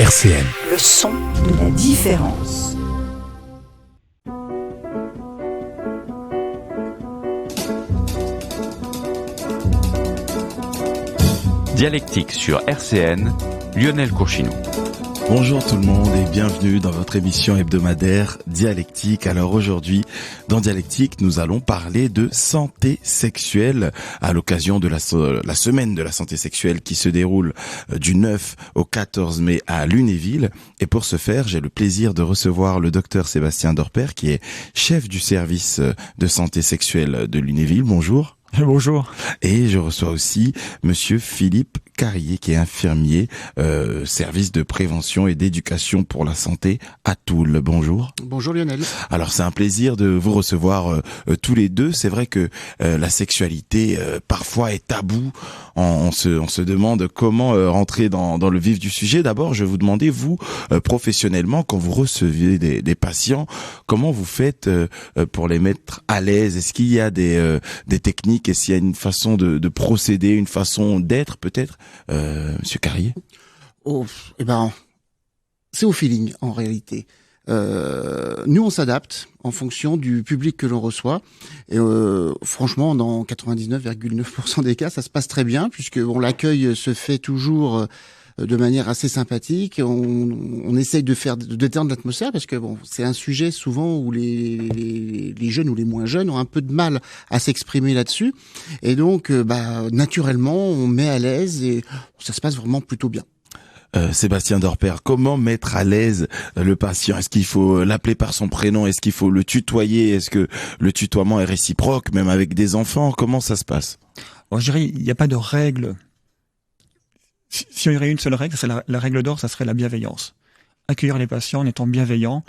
RCN. Le son de la différence. Dialectique sur RCN, Lionel Courchinou. Bonjour tout le monde et bienvenue dans votre émission hebdomadaire Dialectique. Alors aujourd'hui, dans Dialectique, nous allons parler de santé sexuelle à l'occasion de la semaine de la santé sexuelle qui se déroule du 9 au 14 mai à Lunéville. Et pour ce faire, j'ai le plaisir de recevoir le docteur Sébastien Dorper qui est chef du service de santé sexuelle de Lunéville. Bonjour. Bonjour. Et je reçois aussi monsieur Philippe Carrier qui est infirmier, service de prévention et d'éducation pour la santé à Toul. Bonjour. Bonjour Lionel. Alors c'est un plaisir de vous recevoir tous les deux. C'est vrai que la sexualité parfois est taboue. On se demande comment rentrer dans le vif du sujet. D'abord, je vais vous demander, vous, professionnellement, quand vous recevez des patients, comment vous faites pour les mettre à l'aise? Est-ce qu'il y a des techniques? Est-ce qu'il y a une façon de procéder, une façon d'être peut-être, Monsieur Carrier? C'est au feeling en réalité. Nous, on s'adapte en fonction du public que l'on reçoit. Et franchement, dans 99,9% des cas, ça se passe très bien puisque l'accueil se fait toujours de manière assez sympathique. On essaye de détendre l'atmosphère parce que c'est un sujet souvent où les jeunes ou les moins jeunes ont un peu de mal à s'exprimer là-dessus. Et donc, naturellement, on met à l'aise et ça se passe vraiment plutôt bien. Sébastien Dorper, comment mettre à l'aise le patient? Est-ce qu'il faut l'appeler par son prénom? Est-ce qu'il faut le tutoyer? Est-ce que le tutoiement est réciproque, même avec des enfants? Comment ça se passe? Je dirais, il n'y a pas de règle. Si on y aurait une seule règle, la règle d'or, ça serait la bienveillance. Accueillir les patients en étant bienveillant,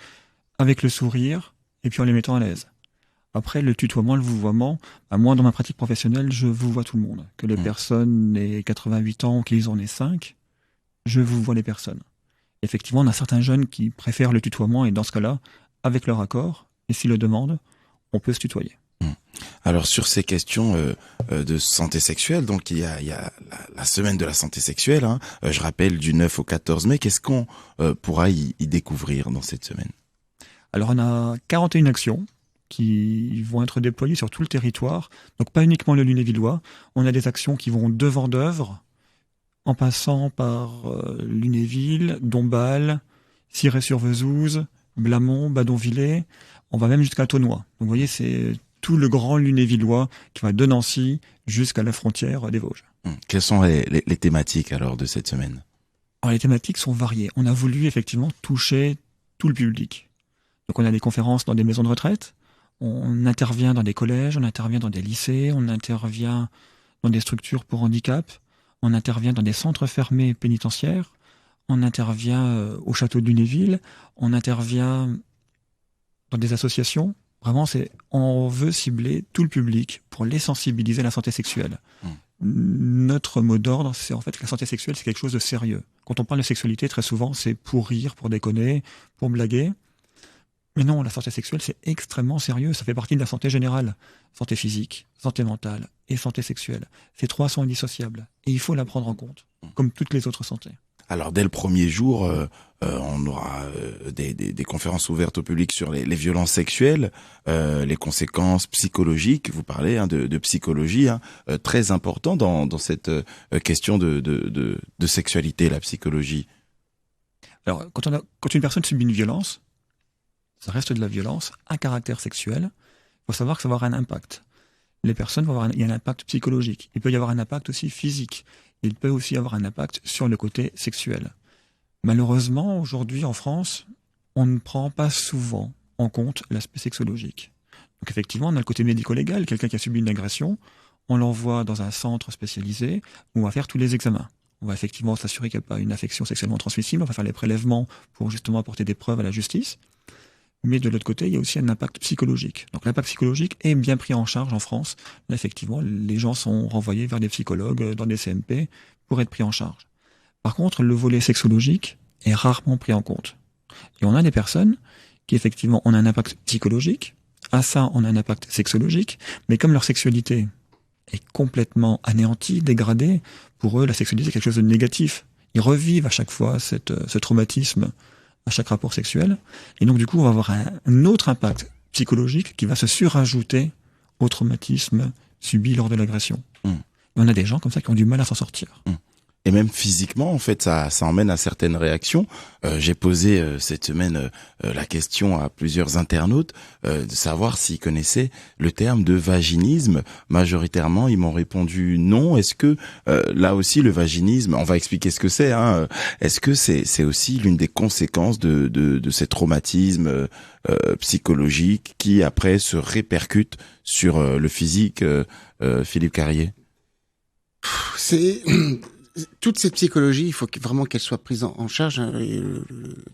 avec le sourire, et puis en les mettant à l'aise. Après, le tutoiement, le vouvoiement, moi, dans ma pratique professionnelle, je vouvoie tout le monde. Que les personnes aient 88 ans ou qu'ils en aient 5, je vouvoie les personnes. Effectivement, on a certains jeunes qui préfèrent le tutoiement, et dans ce cas-là, avec leur accord, et s'ils le demandent, on peut se tutoyer. Alors sur ces questions de santé sexuelle, donc il y a la semaine de la santé sexuelle, je rappelle du 9 au 14 mai, qu'est-ce qu'on pourra y découvrir dans cette semaine? Alors on a 41 actions qui vont être déployées sur tout le territoire, donc pas uniquement le Lunévillois, on a des actions qui vont de Vendeuvre, en passant par Lunéville, Dombasle, Cirey-sur-Vezouze, Blamont, Badonvillers, on va même jusqu'à Thonois. Donc vous voyez, c'est tout le grand Lunévillois qui va de Nancy jusqu'à la frontière des Vosges. Quelles sont les thématiques alors de cette semaine? Alors les thématiques sont variées. On a voulu effectivement toucher tout le public. Donc on a des conférences dans des maisons de retraite, on intervient dans des collèges, on intervient dans des lycées, on intervient dans des structures pour handicap, on intervient dans des centres fermés pénitentiaires, on intervient au château de Lunéville, on intervient dans des associations. Vraiment, on veut cibler tout le public pour les sensibiliser à la santé sexuelle. Notre mot d'ordre, c'est en fait que la santé sexuelle, c'est quelque chose de sérieux. Quand on parle de sexualité, très souvent, c'est pour rire, pour déconner, pour blaguer. Mais non, la santé sexuelle, c'est extrêmement sérieux. Ça fait partie de la santé générale. Santé physique, santé mentale et santé sexuelle. Ces trois sont indissociables. Et il faut la prendre en compte, comme toutes les autres santé. Alors dès le premier jour, on aura des conférences ouvertes au public sur les violences sexuelles, les conséquences psychologiques. Vous parlez de psychologie, très important dans cette question de sexualité, la psychologie. Alors quand une personne subit une violence, ça reste de la violence à caractère sexuel. Il faut savoir que ça va avoir un impact. Les personnes il y a un impact psychologique. Il peut y avoir un impact aussi physique. Il peut aussi avoir un impact sur le côté sexuel. Malheureusement, aujourd'hui en France, on ne prend pas souvent en compte l'aspect sexologique. Donc effectivement, on a le côté médico-légal, quelqu'un qui a subi une agression, on l'envoie dans un centre spécialisé où on va faire tous les examens. On va effectivement s'assurer qu'il n'y a pas une infection sexuellement transmissible, on va faire les prélèvements pour justement apporter des preuves à la justice. Mais de l'autre côté, il y a aussi un impact psychologique. Donc l'impact psychologique est bien pris en charge en France. Là, effectivement, les gens sont renvoyés vers des psychologues dans des CMP pour être pris en charge. Par contre, le volet sexologique est rarement pris en compte. Et on a des personnes qui, effectivement, ont un impact psychologique. À ça, on a un impact sexologique. Mais comme leur sexualité est complètement anéantie, dégradée, pour eux, la sexualité, c'est quelque chose de négatif. Ils revivent à chaque fois ce traumatisme à chaque rapport sexuel. Et donc, du coup, on va avoir un autre impact psychologique qui va se surajouter au traumatisme subi lors de l'agression. Et on a des gens comme ça qui ont du mal à s'en sortir. Et même physiquement, en fait, ça emmène à certaines réactions. J'ai posé cette semaine la question à plusieurs internautes de savoir s'ils connaissaient le terme de vaginisme. Majoritairement, ils m'ont répondu non. Est-ce que là aussi le vaginisme, on va expliquer ce que c'est. Est-ce que c'est aussi l'une des conséquences de ces traumatismes psychologiques qui après se répercutent sur le physique, Philippe Carrier? C'est toute cette psychologie, il faut vraiment qu'elle soit prise en charge. Et le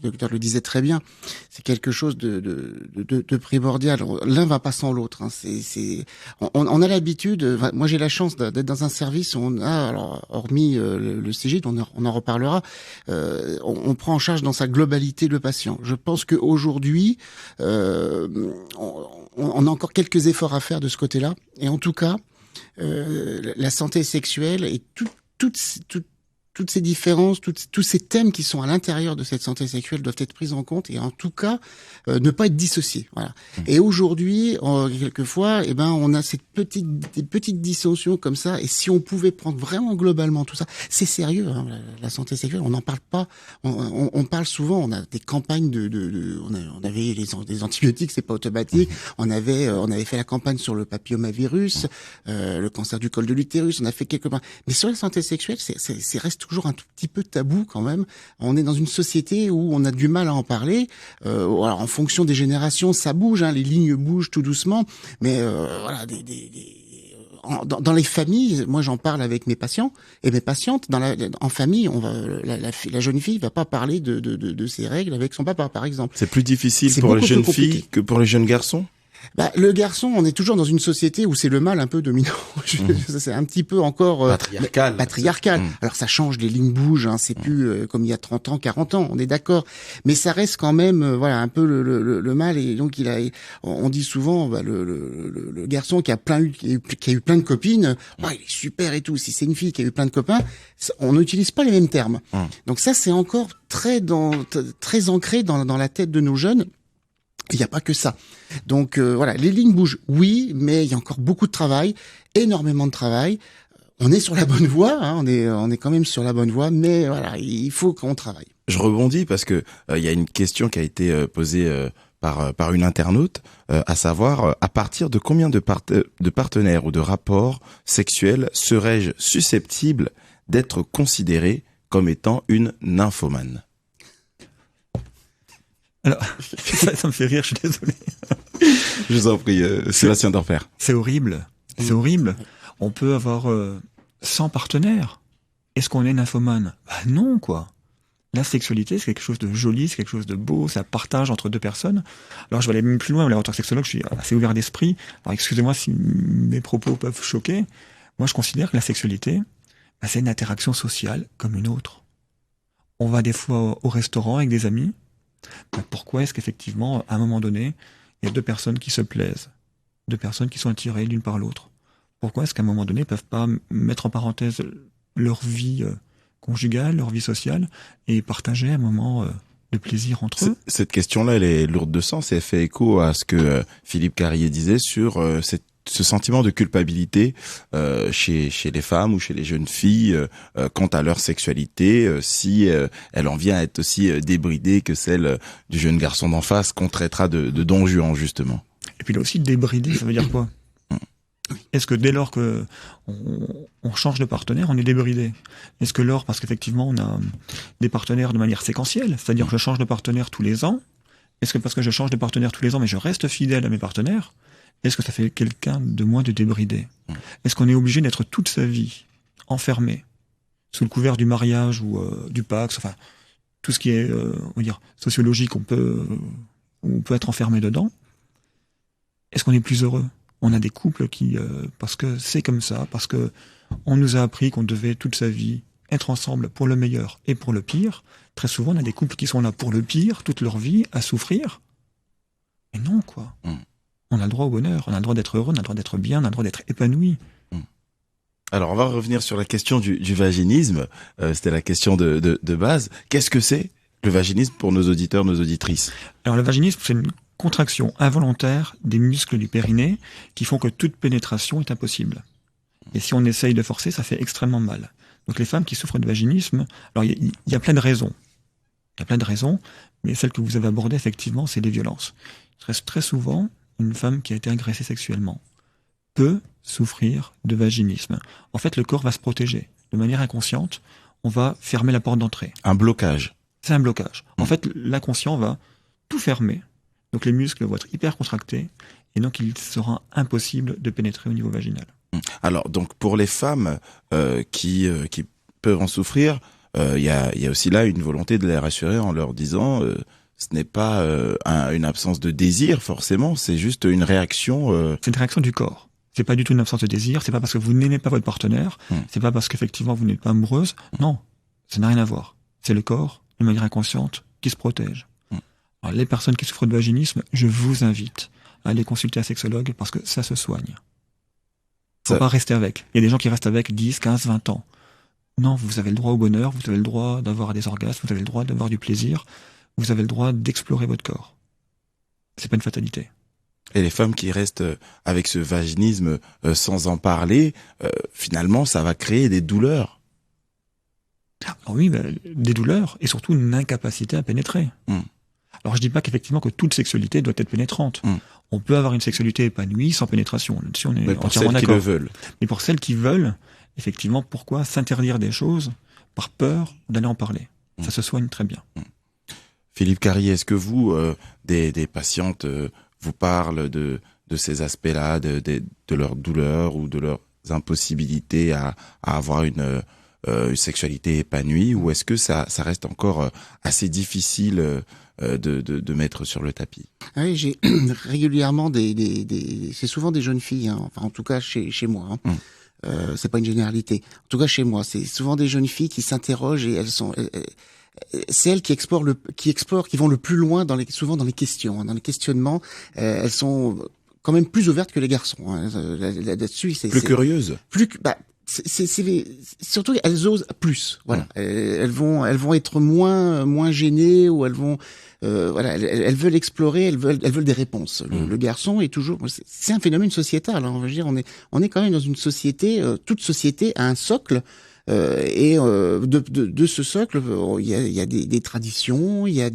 docteur le disait très bien. C'est quelque chose de primordial. L'un va pas sans l'autre. On a l'habitude. Moi, j'ai la chance d'être dans un service où on a, alors, hormis le CGID, on en reparlera. On prend en charge dans sa globalité le patient. Je pense qu'aujourd'hui, on a encore quelques efforts à faire de ce côté-là. Et en tout cas, la santé sexuelle et toutes ces différences, tous ces thèmes qui sont à l'intérieur de cette santé sexuelle doivent être pris en compte et en tout cas ne pas être dissociés. Voilà. Et aujourd'hui, quelquefois, on a des petites dissensions comme ça. Et si on pouvait prendre vraiment globalement tout ça, c'est sérieux. La santé sexuelle, on n'en parle pas. On parle souvent. On a des campagnes on avait des antibiotiques, c'est pas automatique. On avait fait la campagne sur le papillomavirus, le cancer du col de l'utérus. On a fait quelques. Mais sur la santé sexuelle, c'est reste toujours un tout petit peu tabou quand même. On est dans une société où on a du mal à en parler. Alors en fonction des générations, ça bouge, les lignes bougent tout doucement, mais voilà, dans les familles, moi j'en parle avec mes patients et mes patientes. En famille, la jeune fille va pas parler de ses règles avec son papa, par exemple. C'est plus difficile pour les jeunes filles que pour les jeunes garçons. Le garçon, on est toujours dans une société où c'est le mâle un peu dominant. C'est un petit peu encore patriarcal. Alors ça change, les lignes bougent, c'est plus comme il y a 30 ans, 40 ans, on est d'accord. Mais ça reste quand même un peu le mâle et donc on dit souvent le garçon qui a eu plein de copines, il est super et tout. Si c'est une fille qui a eu plein de copains, on n'utilise pas les mêmes termes. Donc ça c'est encore très ancré dans la tête de nos jeunes. Il n'y a pas que ça. Donc voilà, les lignes bougent, oui, mais il y a encore beaucoup de travail, énormément de travail. On est sur la bonne voie, on est quand même sur la bonne voie, mais voilà, il faut qu'on travaille. Je rebondis parce que il y a une question qui a été posée par une internaute, à savoir à partir de combien de partenaires ou de rapports sexuels serais-je susceptible d'être considéré comme étant une nymphomane? Alors, ça me fait rire, je suis désolé. Je vous en prie, Sébastien Dorfer. C'est horrible. C'est horrible. On peut avoir 100 partenaires. Est-ce qu'on est nymphomane? Non, quoi. La sexualité, c'est quelque chose de joli, c'est quelque chose de beau, c'est un partage entre deux personnes. Alors, je vais aller même plus loin, en tant que sexologue, je suis assez ouvert d'esprit. Alors, excusez-moi si mes propos peuvent choquer. Moi, je considère que la sexualité, c'est une interaction sociale comme une autre. On va des fois au restaurant avec des amis. Pourquoi est-ce qu'effectivement, à un moment donné, il y a deux personnes qui se plaisent, deux personnes qui sont attirées l'une par l'autre? Pourquoi est-ce qu'à un moment donné, ils ne peuvent pas mettre en parenthèse leur vie conjugale, leur vie sociale, et partager un moment de plaisir entre eux? Cette question-là, elle est lourde de sens et elle fait écho à ce que Philippe Carrier disait sur ce sentiment de culpabilité chez les femmes ou chez les jeunes filles quant à leur sexualité, si elle en vient à être aussi débridée que celle du jeune garçon d'en face qu'on traitera de Don Juan, justement. Et puis là aussi, débridée, ça veut dire quoi? Est-ce que dès lors que on change de partenaire, on est débridé? Est-ce que parce qu'effectivement on a des partenaires de manière séquentielle, c'est-à-dire que je change de partenaire tous les ans, est-ce que parce que je change de partenaire tous les ans mais je reste fidèle à mes partenaires, est-ce que ça fait quelqu'un de moins de débridé? Est-ce qu'on est obligé d'être toute sa vie enfermé sous le couvert du mariage ou du Pacs, enfin tout ce qui est on va dire sociologique, on peut être enfermé dedans? Est-ce qu'on est plus heureux? On a des couples qui, parce que c'est comme ça, parce que on nous a appris qu'on devait toute sa vie être ensemble pour le meilleur et pour le pire. Très souvent, on a des couples qui sont là pour le pire, toute leur vie, à souffrir. Mais non, quoi. On a le droit au bonheur, on a le droit d'être heureux, on a le droit d'être bien, on a le droit d'être épanoui. Alors, on va revenir sur la question du vaginisme. C'était la question de base. Qu'est-ce que c'est le vaginisme pour nos auditeurs, nos auditrices? Alors le vaginisme, c'est une contraction involontaire des muscles du périnée qui font que toute pénétration est impossible. Et si on essaye de forcer, ça fait extrêmement mal. Donc les femmes qui souffrent de vaginisme, alors il y a plein de raisons. Il y a plein de raisons, mais celle que vous avez abordée, effectivement, c'est les violences. Très souvent, une femme qui a été agressée sexuellement peut souffrir de vaginisme. En fait, le corps va se protéger. De manière inconsciente, on va fermer la porte d'entrée. Un blocage. C'est un blocage. En fait, l'inconscient va tout fermer. Donc les muscles vont être hyper contractés et donc il sera impossible de pénétrer au niveau vaginal. Alors, donc pour les femmes qui peuvent en souffrir, il y a aussi là une volonté de les rassurer en leur disant ce n'est pas une absence de désir forcément, c'est juste une réaction. C'est une réaction du corps. C'est pas du tout une absence de désir. C'est pas parce que vous n'aimez pas votre partenaire. C'est pas parce qu'effectivement vous n'êtes pas amoureuse. Non, ça n'a rien à voir. C'est le corps, de manière inconsciente, qui se protège. Alors, les personnes qui souffrent de vaginisme, je vous invite à aller consulter un sexologue parce que ça se soigne. Faut pas rester avec. Il y a des gens qui restent avec 10, 15, 20 ans. Non, vous avez le droit au bonheur, vous avez le droit d'avoir des orgasmes, vous avez le droit d'avoir du plaisir, vous avez le droit d'explorer votre corps. C'est pas une fatalité. Et les femmes qui restent avec ce vaginisme sans en parler, finalement, ça va créer des douleurs. Alors oui, des douleurs et surtout une incapacité à pénétrer. Alors je dis pas qu'effectivement que toute sexualité doit être pénétrante. On peut avoir une sexualité épanouie sans pénétration. Là-dessus, on est Mais pour entièrement celles qui d'accord. le veulent. Mais pour celles qui veulent, effectivement, pourquoi s'interdire des choses par peur d'aller en parler? Ça se soigne très bien. Philippe Carrier, est-ce que vous, des patientes, vous parlent de ces aspects-là, de leurs douleurs ou de leurs impossibilités à avoir une sexualité épanouie, ou est-ce que ça reste encore assez difficile de mettre sur le tapis? Oui, j'ai régulièrement c'est souvent des jeunes filles, hein, enfin en tout cas chez moi. C'est pas une généralité. En tout cas chez moi, c'est souvent des jeunes filles qui s'interrogent et c'est elles qui vont le plus loin souvent dans les questions, hein, dans les questionnements. Elles sont quand même plus ouvertes que les garçons. Hein, là-dessus, Plus curieuses. Surtout elles osent plus. Voilà, elles vont être moins gênées, ou elles vont elles veulent explorer, elles veulent des réponses. Le garçon est toujours, c'est un phénomène sociétal. Hein, on va dire, on est quand même dans une société. Toute société a un socle. De ce socle, il y a des traditions, il y a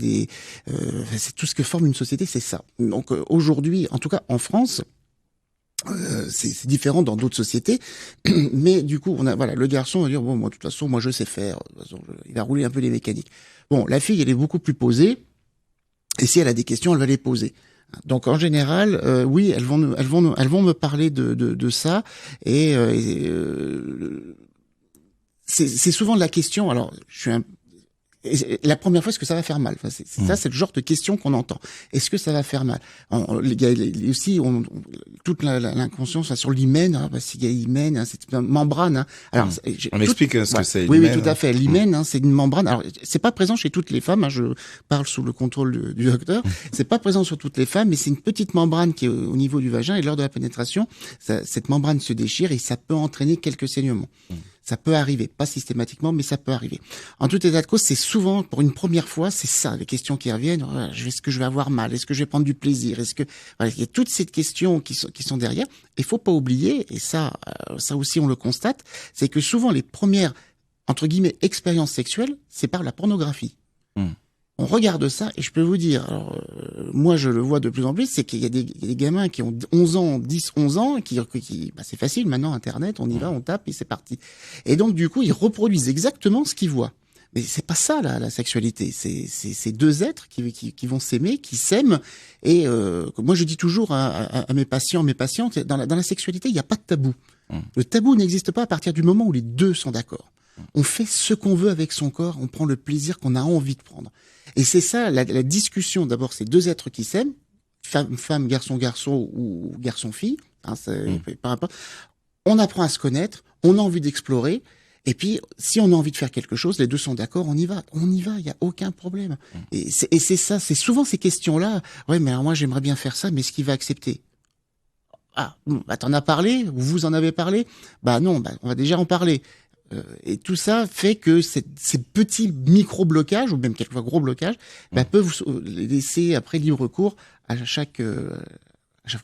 c'est tout ce que forme une société, c'est ça. Donc aujourd'hui, en tout cas en France, c'est différent dans d'autres sociétés, mais du coup, le garçon va dire bon, moi de toute façon, moi je sais faire, de toute façon, il va rouler un peu les mécaniques. Bon, la fille, elle est beaucoup plus posée, et si elle a des questions, elle va les poser. Donc en général, oui, elles vont me parler de ça, et c'est souvent la question. Alors, la première fois, est-ce que ça va faire mal? Enfin, ça, c'est le genre de question qu'on entend. Est-ce que ça va faire mal? Il y a aussi toute l'inconscience sur l'hymen. Hein, parce qu'il y a l'hymen, hein, c'est une membrane. Hein. Alors, on explique ce que c'est. Oui, l'hymen, tout à fait. L'hymen, hein, c'est une membrane. Alors, c'est pas présent chez toutes les femmes. Hein, je parle sous le contrôle du docteur. C'est pas présent sur toutes les femmes, mais c'est une petite membrane qui est au niveau du vagin. Et lors de la pénétration, cette membrane se déchire et ça peut entraîner quelques saignements. Ça peut arriver, pas systématiquement, mais ça peut arriver. En tout état de cause, c'est souvent, pour une première fois, c'est ça, les questions qui reviennent. Est-ce que je vais avoir mal? Est-ce que je vais prendre du plaisir? Il y a toutes ces questions qui sont derrière. Et faut pas oublier, et ça aussi on le constate, c'est que souvent les premières, entre guillemets, expériences sexuelles, c'est par la pornographie. On regarde ça, et je peux vous dire, alors, moi je le vois de plus en plus, c'est qu'il y a des gamins qui ont 11 ans, 10, 11 ans, qui c'est facile, maintenant, Internet, on y va, on tape, et c'est parti. Et donc, du coup, ils reproduisent exactement ce qu'ils voient. Mais c'est pas ça, la sexualité. C'est deux êtres qui vont s'aimer, qui s'aiment, et moi je dis toujours à mes patients, mes patientes, dans la sexualité, il n'y a pas de tabou. Le tabou n'existe pas à partir du moment où les deux sont d'accord. On fait ce qu'on veut avec son corps, on prend le plaisir qu'on a envie de prendre. Et c'est ça, la discussion. D'abord, c'est deux êtres qui s'aiment, femme, garçon ou garçon-fille, hein, peu importe. On apprend à se connaître, on a envie d'explorer, et puis, si on a envie de faire quelque chose, les deux sont d'accord, on y va, il y a aucun problème. Et c'est ça, c'est souvent ces questions-là. Ouais, mais alors moi, j'aimerais bien faire ça, mais est-ce qu'il va accepter? t'en as parlé, vous en avez parlé, non, on va déjà en parler. Et tout ça fait que ces petits micro-blocages, ou même quelquefois gros blocages, peuvent laisser après libre cours à chaque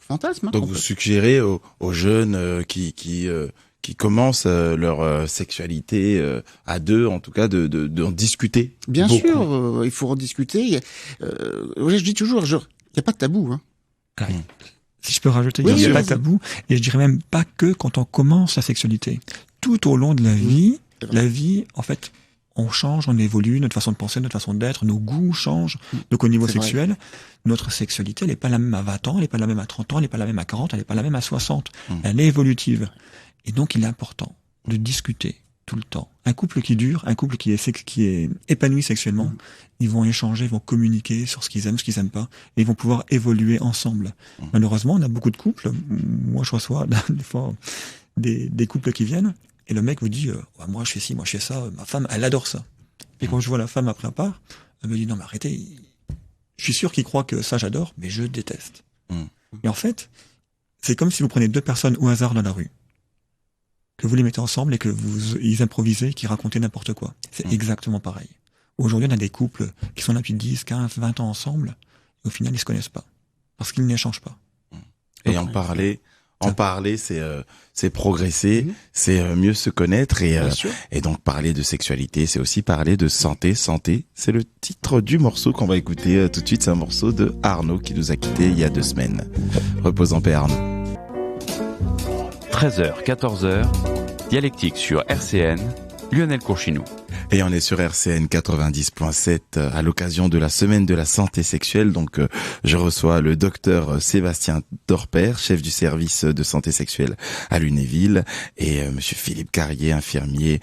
fantasme. Donc vous suggérez aux jeunes qui commencent leur sexualité à deux, en tout cas, d'en discuter. Bien beaucoup. sûr, il faut en discuter. Je dis toujours, il n'y a pas de tabou. Hein. Si je peux rajouter, Oui, il n'y a oui, pas de tabou, et je dirais même pas que quand on commence la sexualité. Tout au long de la vie, en fait, on change, on évolue, notre façon de penser, notre façon d'être, nos goûts changent. Donc au niveau sexuel, notre sexualité, elle n'est pas la même à 20 ans, elle n'est pas la même à 30 ans, elle n'est pas la même à 40, elle n'est pas la même à 60. Elle est évolutive. Et donc il est important de discuter tout le temps. Un couple qui dure, un couple qui est épanoui sexuellement, ils vont échanger, ils vont communiquer sur ce qu'ils aiment pas, et ils vont pouvoir évoluer ensemble. Malheureusement, on a beaucoup de couples, moi je reçois des fois des couples qui viennent, et le mec vous dit moi je fais ci, moi je fais ça, ma femme elle adore ça. Et quand je vois la femme après un part, elle me dit non mais arrêtez, je suis sûr qu'il croit que ça j'adore, mais je déteste. Et en fait, c'est comme si vous prenez deux personnes au hasard dans la rue, que vous les mettez ensemble et que ils improvisez, qui racontaient n'importe quoi. C'est exactement pareil. Aujourd'hui, on a des couples qui sont là depuis 10, 15, 20 ans ensemble, et au final, ils se connaissent pas. Parce qu'ils n'échangent pas. Et en parler, c'est progresser, c'est mieux se connaître, et donc parler de sexualité, c'est aussi parler de santé. Santé, c'est le titre du morceau qu'on va écouter tout de suite. C'est un morceau de Arnaud qui nous a quittés il y a 2 semaines. Repose en paix, Arnaud. 13h, 14h, Dialectique sur RCN, Lionel Courchinou. Et on est sur RCN 90.7 à l'occasion de la semaine de la santé sexuelle. Donc, je reçois le docteur Sébastien Dorper, chef du service de santé sexuelle à Lunéville, et monsieur Philippe Carrier, infirmier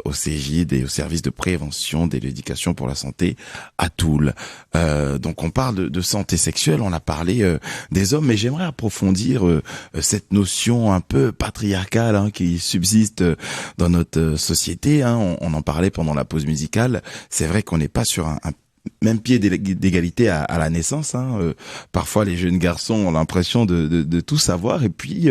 au CEGID et au service de prévention de l'éducation pour la santé à Toul. Donc, on parle de santé sexuelle, on a parlé des hommes, mais j'aimerais approfondir cette notion un peu patriarcale qui subsiste dans notre société. On en parlait pendant la pause musicale. C'est vrai qu'on n'est pas sur un même pied d'égalité à la naissance. Parfois, les jeunes garçons ont l'impression de tout savoir, et puis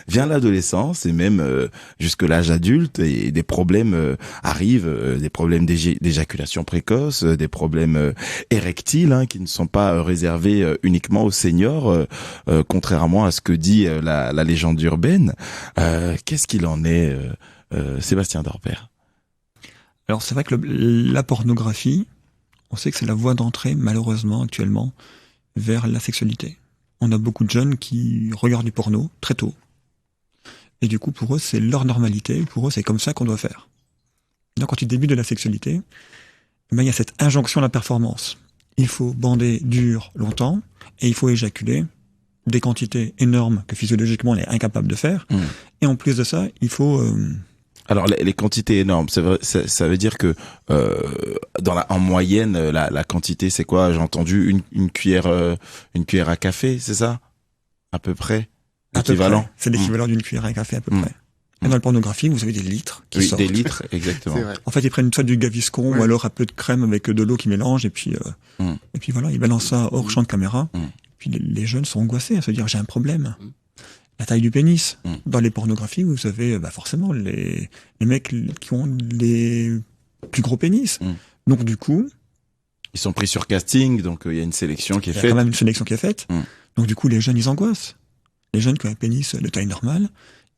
vient l'adolescence et même jusque l'âge adulte, et des problèmes arrivent, des problèmes d'éjaculation précoce, des problèmes érectiles qui ne sont pas réservés uniquement aux seniors, contrairement à ce que dit la légende urbaine. Qu'est-ce qu'il en est, Sébastien Dorper? Alors c'est vrai que la pornographie, on sait que c'est la voie d'entrée, malheureusement, actuellement, vers la sexualité. On a beaucoup de jeunes qui regardent du porno très tôt. Et du coup, pour eux, c'est leur normalité. Pour eux, c'est comme ça qu'on doit faire. Donc, quand tu débutes de la sexualité, il y a cette injonction à la performance. Il faut bander dur longtemps, et il faut éjaculer des quantités énormes que physiologiquement on est incapable de faire. Et en plus de ça, il faut... Alors les quantités énormes, c'est vrai, ça veut dire que en moyenne la quantité c'est quoi? J'ai entendu une cuillère à café, c'est ça? À peu près équivalent. C'est l'équivalent d'une cuillère à café à peu près. Et dans la pornographie, vous avez des litres qui sortent. Des litres, exactement. C'est en fait, ils prennent soit du Gaviscon ou alors un peu de crème avec de l'eau qui mélange, et puis voilà, ils balancent ça hors champ de caméra. Puis les jeunes sont angoissés à se dire j'ai un problème. La taille du pénis. Dans les pornographies, vous avez forcément les mecs qui ont les plus gros pénis. Donc du coup... Ils sont pris sur casting, donc il y a une sélection qui est faite. Il y a quand même une sélection qui est faite. Donc du coup, les jeunes, ils angoissent. Les jeunes qui ont un pénis de taille normale,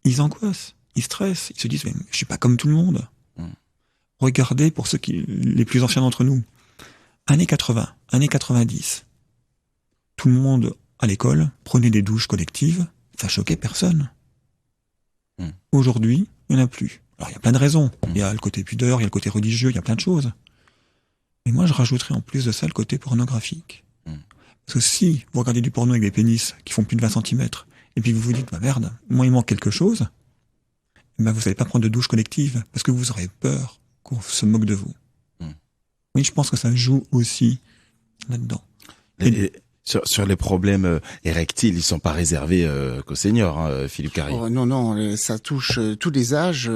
ils angoissent, ils stressent, ils se disent mais je suis pas comme tout le monde. Regardez pour ceux les plus anciens d'entre nous. Années 80, années 90. Tout le monde à l'école prenait des douches collectives. Ça choquait personne. Aujourd'hui, il n'y en a plus. Alors, il y a plein de raisons. Il y a le côté pudeur, il y a le côté religieux, il y a plein de choses. Mais moi, je rajouterais en plus de ça le côté pornographique. Parce que si vous regardez du porno avec des pénis qui font plus de 20 cm, et puis vous vous dites, merde, moi, il manque quelque chose, vous n'allez pas prendre de douche collective, parce que vous aurez peur qu'on se moque de vous. Oui, je pense que ça joue aussi là-dedans. Sur les problèmes érectiles, ils sont pas réservés qu'aux seniors, Philippe Carrier. Oh, non, ça touche tous les âges.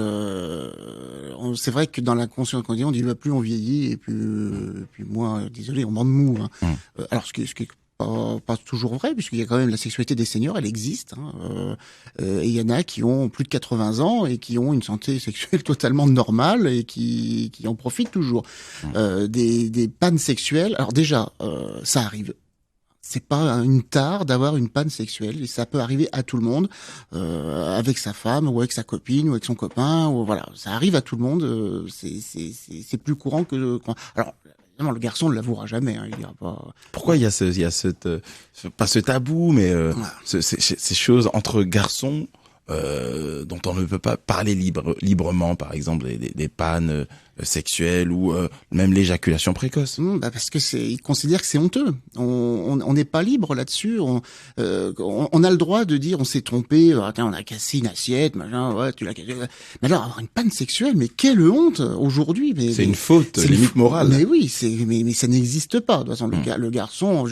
C'est vrai que dans la conscience qu'on dit, plus on vieillit et plus moins, désolé, on ment de mou. Alors ce qui est pas toujours vrai, puisqu'il y a quand même la sexualité des seniors, elle existe. Et il y en a qui ont plus de 80 ans et qui ont une santé sexuelle totalement normale et qui en profitent toujours. Des pannes sexuelles, alors déjà, ça arrive. C'est pas une tare d'avoir une panne sexuelle, et ça peut arriver à tout le monde, avec sa femme ou avec sa copine ou avec son copain, ou voilà, ça arrive à tout le monde. C'est plus courant que. Alors évidemment, le garçon ne l'avouera jamais. Il dira pas. Pourquoi il y a pas ce tabou, mais ces choses entre garçons dont on ne peut pas parler librement, par exemple des pannes sexuelles ou même l'éjaculation précoce. Parce que ils considèrent que c'est honteux. On n'est pas libre là-dessus. On a le droit de dire on s'est trompé. On a cassé une assiette, machin. Ouais, tu l'as cassé. Mais alors avoir une panne sexuelle, mais quelle honte aujourd'hui. C'est une faute, limite morale. Mais oui, mais ça n'existe pas. De toute façon, le garçon,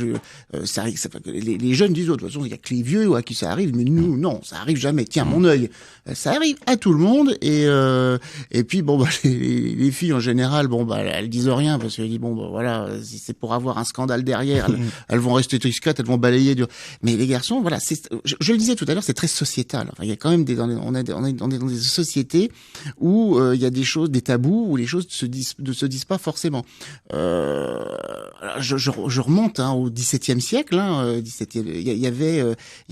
ça arrive. Les jeunes disent de toute façon il y a que les vieux à qui ça arrive, mais nous non, ça arrive jamais. Tiens, mon œil, ça arrive à tout le monde. Et puis les filles en général, elles disent rien parce qu'elles disent voilà, si c'est pour avoir un scandale derrière, elles vont rester discrètes, elles vont balayer. Mais les garçons, voilà, je le disais tout à l'heure, c'est très sociétal. Enfin, il y a quand même on est dans des sociétés où il y a des choses, des tabous, où les choses ne se disent pas forcément. Je remonte au XVIIe siècle. Il y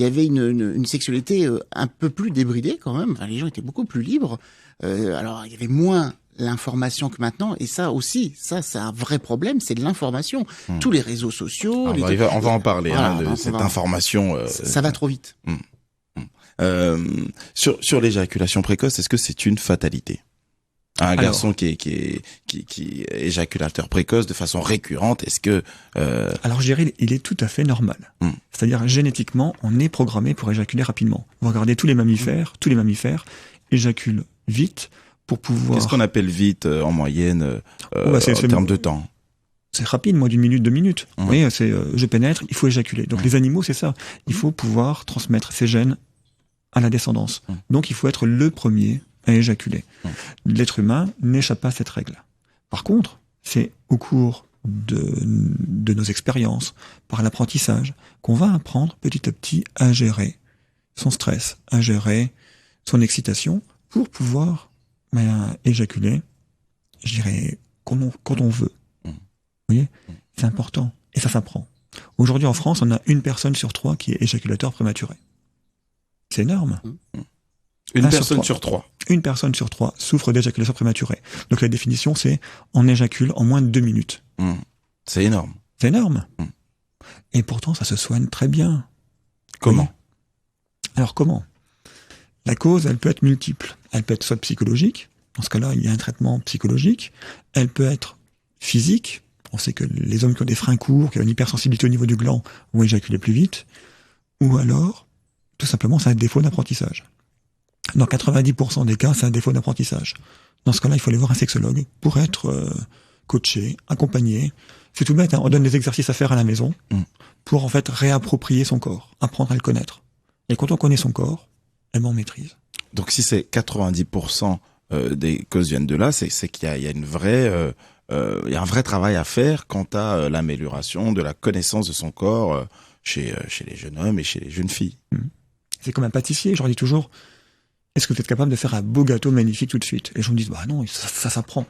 avait une sexualité un peu plus débridée quand même. Enfin, les gens étaient beaucoup plus libres. Alors il y avait moins l'information que maintenant, et ça aussi, c'est un vrai problème, c'est de l'information. Tous les réseaux sociaux... on va en parler, de cette information. Ça va trop vite. Sur l'éjaculation précoce, est-ce que c'est une fatalité? Un garçon qui est éjaculateur précoce de façon récurrente, est-ce que... Alors je dirais, il est tout à fait normal. C'est-à-dire, génétiquement, on est programmé pour éjaculer rapidement. Vous regardez tous les mammifères éjaculent vite, pour pouvoir... Qu'est-ce qu'on appelle vite en moyenne en termes de temps? C'est rapide, moins d'une minute, 2 minutes. Vous voyez, c'est je pénètre, il faut éjaculer. Donc les animaux, c'est ça. Il faut pouvoir transmettre ces gènes à la descendance. Donc il faut être le premier à éjaculer. L'être humain n'échappe pas à cette règle. Par contre, c'est au cours de nos expériences, par l'apprentissage, qu'on va apprendre petit à petit à gérer son stress, à gérer son excitation, pour pouvoir éjaculer, je dirais, quand on veut. Vous voyez, c'est important. Et ça s'apprend. Aujourd'hui, en France, on a 1 personne sur 3 qui est éjaculateur prématuré. C'est énorme. Une personne sur 3. 1 personne sur 3 souffre d'éjaculation prématurée. Donc la définition, c'est on éjacule en moins de 2 minutes. C'est énorme. C'est énorme. Et pourtant, ça se soigne très bien. Comment? Alors comment? La cause, elle peut être multiple. Elle peut être soit psychologique. Dans ce cas-là, il y a un traitement psychologique. Elle peut être physique. On sait que les hommes qui ont des freins courts, qui ont une hypersensibilité au niveau du gland, vont éjaculer plus vite. Ou alors, tout simplement, c'est un défaut d'apprentissage. Dans 90% des cas, c'est un défaut d'apprentissage. Dans ce cas-là, il faut aller voir un sexologue pour être coaché, accompagné. C'est tout bête, on donne des exercices à faire à la maison pour en fait réapproprier son corps, apprendre à le connaître. Et quand on connaît son corps, on maîtrise. Donc si c'est 90% des causes viennent de là, c'est qu'il y a une vraie... il y a un vrai travail à faire quant à l'amélioration de la connaissance de son corps chez les jeunes hommes et chez les jeunes filles. C'est comme un pâtissier, je leur dis toujours, est-ce que vous êtes capable de faire un beau gâteau magnifique tout de suite? Et les gens me disent, non, ça s'apprend.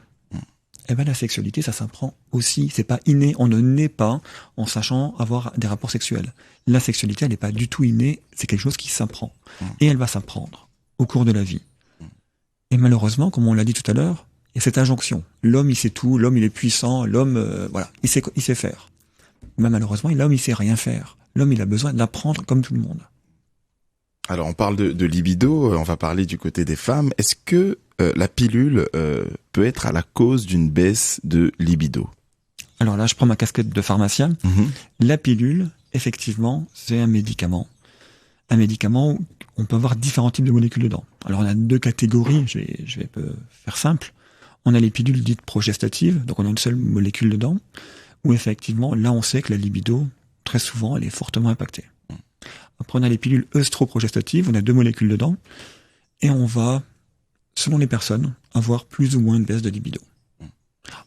Eh la sexualité, ça s'apprend aussi. C'est pas inné. On ne naît pas en sachant avoir des rapports sexuels. La sexualité, elle n'est pas du tout innée. C'est quelque chose qui s'apprend. Et elle va s'apprendre au cours de la vie. Et malheureusement, comme on l'a dit tout à l'heure, il y a cette injonction. L'homme, il sait tout. L'homme, il est puissant. L'homme, il sait faire. Mais malheureusement, l'homme, il sait rien faire. L'homme, il a besoin d'apprendre comme tout le monde. Alors, on parle de libido. On va parler du côté des femmes. Est-ce que la pilule peut être à la cause d'une baisse de libido? Alors là, je prends ma casquette de pharmacien. La pilule, effectivement, c'est un médicament. Un médicament où on peut avoir différents types de molécules dedans. Alors on a 2 catégories, je vais faire simple. On a les pilules dites progestatives, donc on a une seule molécule dedans, où effectivement, là on sait que la libido, très souvent, elle est fortement impactée. Après on a les pilules œstroprogestatives, on a 2 molécules dedans, et on va, selon les personnes, avoir plus ou moins de baisse de libido.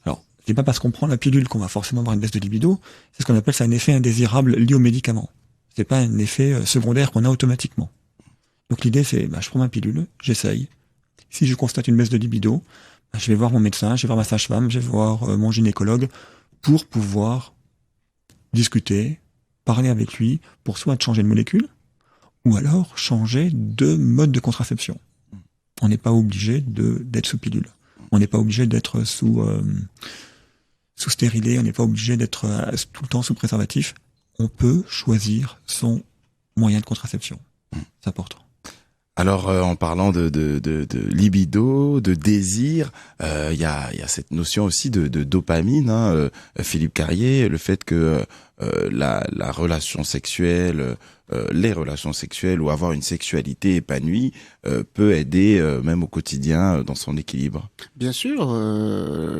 Alors, C'est pas parce qu'on prend la pilule qu'on va forcément avoir une baisse de libido. C'est ce qu'on appelle ça un effet indésirable lié au médicament. C'est pas un effet secondaire qu'on a automatiquement. Donc l'idée c'est, je prends ma pilule, j'essaye. Si je constate une baisse de libido, je vais voir mon médecin, je vais voir ma sage-femme, je vais voir mon gynécologue pour pouvoir discuter, parler avec lui, pour soit changer de molécule, ou alors changer de mode de contraception. On n'est pas obligé d'être sous pilule. On n'est pas obligé d'être sous stérilé, on n'est pas obligé d'être tout le temps sous préservatif. On peut choisir son moyen de contraception. C'est important. Alors, en parlant de libido, de désir, il y a cette notion aussi de dopamine, hein, Philippe Carrier, le fait que la relation sexuelle, les relations sexuelles ou avoir une sexualité épanouie peut aider même au quotidien dans son équilibre. Bien sûr,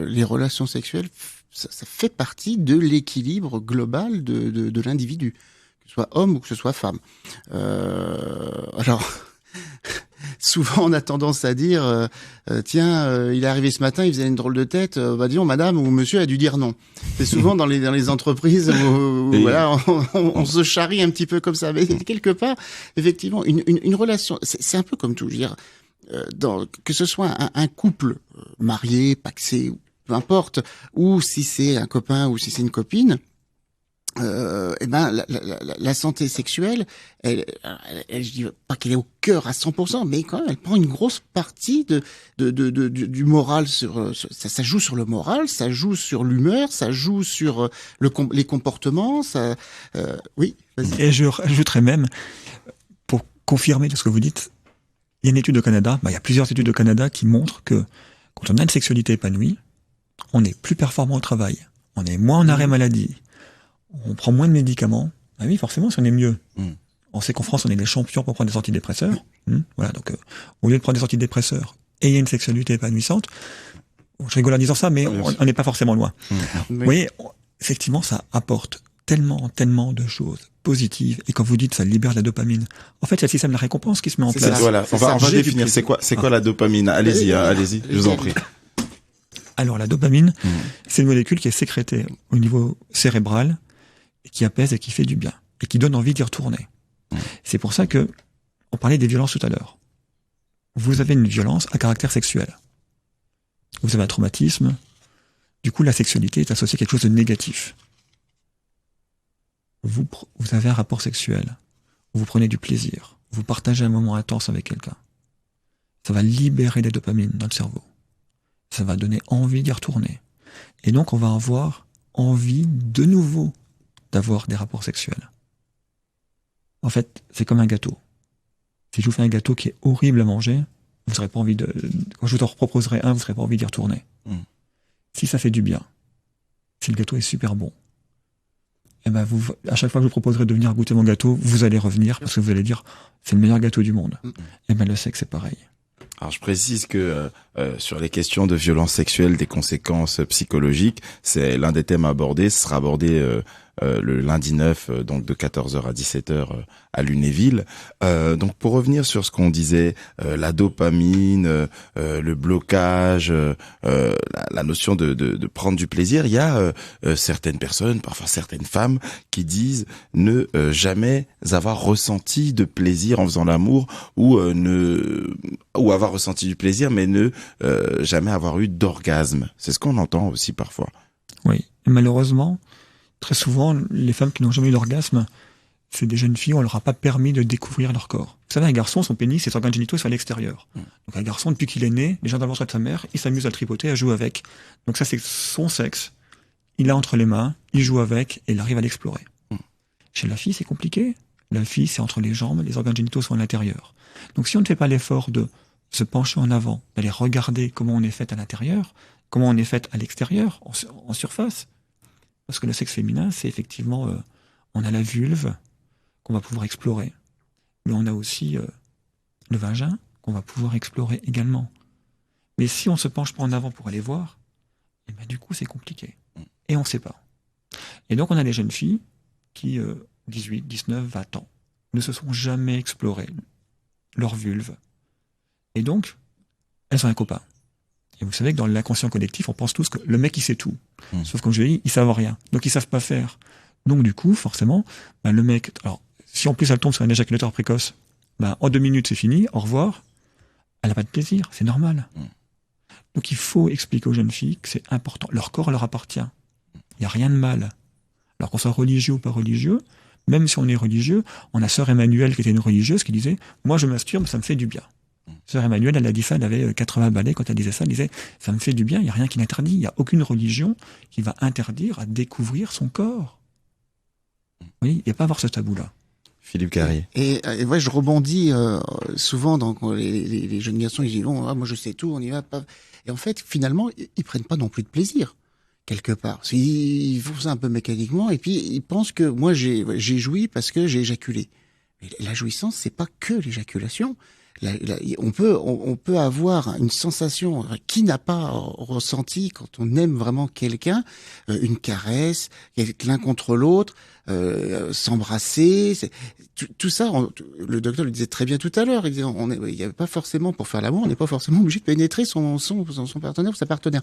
les relations sexuelles, ça fait partie de l'équilibre global de l'individu, que ce soit homme ou que ce soit femme. Alors, souvent on a tendance à dire tiens, il est arrivé ce matin, il faisait une drôle de tête, disons madame ou monsieur a dû dire non. C'est souvent dans les entreprises où voilà, on se charrie un petit peu comme ça, mais quelque part effectivement une relation, c'est un peu comme tout, je veux dire, que ce soit un couple marié, pacsé, peu importe, ou si c'est un copain ou si c'est une copine, la santé sexuelle, je dis pas qu'elle est au cœur à 100%, mais quand même, elle prend une grosse partie du moral ça joue sur le moral, ça joue sur l'humeur, ça joue sur les comportements, ça, oui, vas-y. Et je rajouterais même, pour confirmer ce que vous dites, il y a une étude au Canada, il y a plusieurs études au Canada qui montrent que quand on a une sexualité épanouie, on est plus performant au travail, on est moins en arrêt maladie, on prend moins de médicaments. Ah oui, forcément, si on est mieux. On sait qu'en France, on est les champions pour prendre des antidépresseurs. Voilà, donc au lieu de prendre des antidépresseurs et il y a une sexualité épanouissante, je rigole en disant ça, mais on n'est pas forcément loin. Vous voyez, effectivement, ça apporte tellement de choses positives. Et quand vous dites ça libère de la dopamine, en fait, c'est le système de la récompense qui se met en place. Voilà, on va définir. C'est quoi la dopamine? Allez-y, je vous en prie. Alors, la dopamine, c'est une molécule qui est sécrétée au niveau cérébral, et qui apaise et qui fait du bien, et qui donne envie d'y retourner. C'est pour ça que, on parlait des violences tout à l'heure. Vous avez une violence à caractère sexuel. Vous avez un traumatisme. Du coup, la sexualité est associée à quelque chose de négatif. Vous avez un rapport sexuel. Vous prenez du plaisir. Vous partagez un moment intense avec quelqu'un. Ça va libérer des dopamines dans le cerveau. Ça va donner envie d'y retourner. Et donc, on va avoir envie de nouveau d'avoir des rapports sexuels. En fait, c'est comme un gâteau. Si je vous fais un gâteau qui est horrible à manger, vous n'aurez pas envie quand je vous en proposerai un, vous n'aurez pas envie d'y retourner. Si ça fait du bien, si le gâteau est super bon, et à chaque fois que je vous proposerai de venir goûter mon gâteau, vous allez revenir parce que vous allez dire c'est le meilleur gâteau du monde. Et le sexe, c'est pareil. Alors je précise que sur les questions de violence sexuelle, des conséquences psychologiques, c'est l'un des thèmes abordés. Ce sera abordé le lundi 9, donc de 14h à 17h à Lunéville. Donc pour revenir sur ce qu'on disait, la dopamine, le blocage, la notion de prendre du plaisir, il y a certaines personnes, parfois certaines femmes, qui disent ne jamais avoir ressenti de plaisir en faisant l'amour ou avoir ressenti du plaisir mais ne jamais avoir eu d'orgasme. C'est ce qu'on entend aussi parfois. Oui, et malheureusement, très souvent, les femmes qui n'ont jamais eu d'orgasme, c'est des jeunes filles, on leur a pas permis de découvrir leur corps. Vous savez, un garçon, son pénis, ses organes génitaux sont à l'extérieur. Donc un garçon, depuis qu'il est né, déjà dans le ventre de sa mère, il s'amuse à le tripoter, à jouer avec. Donc ça, c'est son sexe. Il l'a entre les mains, il joue avec, et il arrive à l'explorer. Chez la fille, c'est compliqué. La fille, c'est entre les jambes, les organes génitaux sont à l'intérieur. Donc si on ne fait pas l'effort de se pencher en avant, d'aller regarder comment on est fait à l'intérieur, comment on est fait à l'extérieur, en surface, parce que le sexe féminin, c'est effectivement, on a la vulve qu'on va pouvoir explorer, mais on a aussi le vagin qu'on va pouvoir explorer également. Mais si on se penche pas en avant pour aller voir, et ben du coup c'est compliqué, et on sait pas. Et donc on a des jeunes filles qui, 18, 19, 20 ans, ne se sont jamais explorées leur vulve, et donc elles ont un copain. Et vous savez que dans l'inconscient collectif, on pense tous que le mec, il sait tout. Sauf comme je l'ai dit, ils savent rien. Donc, ils savent pas faire. Donc, du coup, forcément, le mec, alors, si en plus elle tombe sur un éjaculateur précoce, en 2 minutes, c'est fini, au revoir. Elle n'a pas de plaisir, c'est normal. Donc, il faut expliquer aux jeunes filles que c'est important. Leur corps leur appartient. Il n'y a rien de mal. Alors qu'on soit religieux ou pas religieux, même si on est religieux, on a sœur Emmanuelle qui était une religieuse qui disait « Moi, je masturbe, ça me fait du bien ». Sœur Emmanuelle, elle a dit ça, elle avait 80 balais quand elle disait ça, elle disait « Ça me fait du bien, il n'y a rien qui l'interdit, il n'y a aucune religion qui va interdire à découvrir son corps. » Oui, il n'y a pas à avoir ce tabou-là. Philippe Carrier. Et ouais, je rebondis souvent dans les jeunes garçons, ils disent moi je sais tout, on y va pas. Et en fait, finalement, ils prennent pas non plus de plaisir quelque part. Ils font ça un peu mécaniquement et puis ils pensent que moi j'ai joui parce que j'ai éjaculé. Mais la jouissance, c'est pas que l'éjaculation. On peut avoir une sensation qui n'a pas ressenti quand on aime vraiment quelqu'un, une caresse, l'un contre l'autre, s'embrasser, tout ça. Le docteur le disait très bien tout à l'heure. Il disait, il y avait pas forcément pour faire l'amour, on n'est pas forcément obligé de pénétrer son partenaire ou sa partenaire.